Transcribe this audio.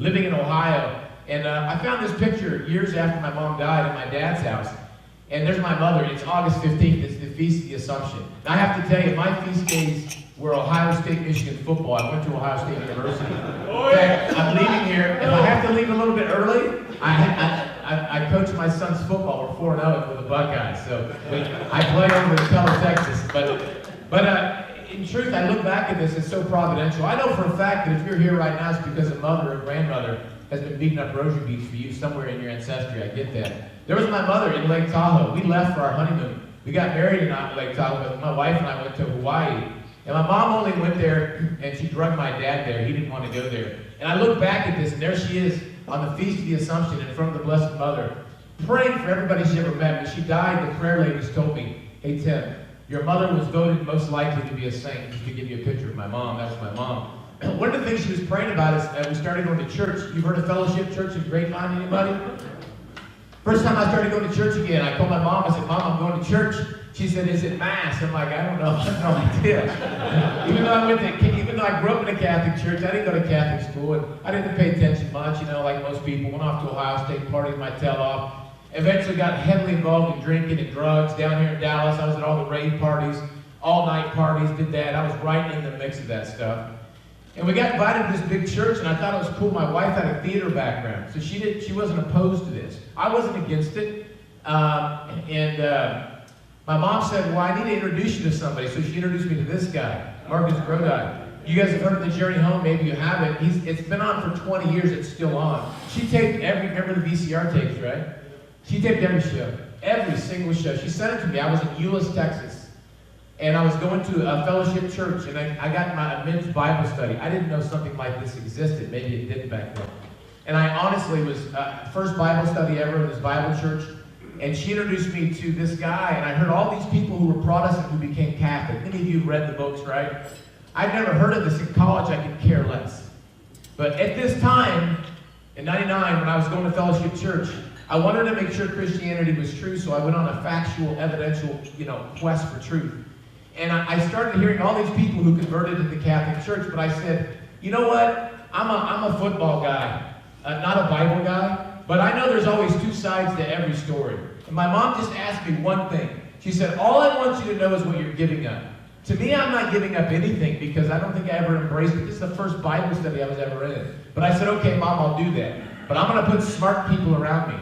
living in Ohio. And I found this picture years after my mom died at my dad's house. And there's my mother. It's August 15th. It's the Feast of the Assumption. And I have to tell you, my feast days were Ohio State, Michigan football. I went to Ohio State University. In fact, I'm leaving here. If I have to leave a little bit early, I coach my son's football. We're 4-0 with the Buckeyes. So I play over in Tahoe, Texas. But in truth, I look back at this, it's so providential. I know for a fact that if you're here right now, it's because a mother or grandmother has been beating up rosary beads for you somewhere in your ancestry. I get that. There was my mother in Lake Tahoe. We left for our honeymoon. We got married in Lake Tahoe, but my wife and I went to Hawaii. And my mom only went there, and she drugged my dad there. He didn't want to go there. And I look back at this, and there she is on the Feast of the Assumption in front of the Blessed Mother, praying for everybody she ever met. When she died, the prayer ladies told me, "Hey, Tim, your mother was voted most likely to be a saint." Just to give you a picture of my mom, that's my mom. One of the things she was praying about is we started going to church. You've heard of Fellowship Church in Grapevine, anybody? First time I started going to church again, I told my mom, I said, "Mom, I'm going to church." She said, "Is it Mass?" I'm like, "I don't know, I have no idea." Even though I grew up in a Catholic church, I didn't go to Catholic school, and I didn't pay attention much, like most people. Went off to Ohio State, partied my tail off. Eventually got heavily involved in drinking and drugs down here in Dallas. I was at all the rave parties, all-night parties, did that. I was right in the mix of that stuff. And we got invited to this big church, and I thought it was cool. My wife had a theater background, so she wasn't opposed to this. I wasn't against it. My mom said, "Well, I need to introduce you to somebody." So she introduced me to this guy, Grod. You guys have heard of The Journey Home, maybe you haven't. It's been on for 20 years, it's still on. She taped remember the VCR tapes, right? She taped every show, every single show. She sent it to me. I was in Euless, Texas. And I was going to a fellowship church, and I got my men's Bible study. I didn't know something like this existed. Maybe it did back then. And I honestly was first Bible study ever in this Bible church. And she introduced me to this guy, and I heard all these people who were Protestant who became Catholic. Many of you have read the books, right? I'd never heard of this in college. I could care less. But at this time, in '99, when I was going to fellowship church, I wanted to make sure Christianity was true, so I went on a factual, evidential, quest for truth. And I started hearing all these people who converted to the Catholic Church, but I said, "You know what? I'm a football guy, not a Bible guy, but I know there's always two sides to every story." And my mom just asked me one thing. She said, "All I want you to know is what you're giving up." To me, I'm not giving up anything because I don't think I ever embraced it. This is the first Bible study I was ever in. But I said, "Okay, Mom, I'll do that. But I'm going to put smart people around me."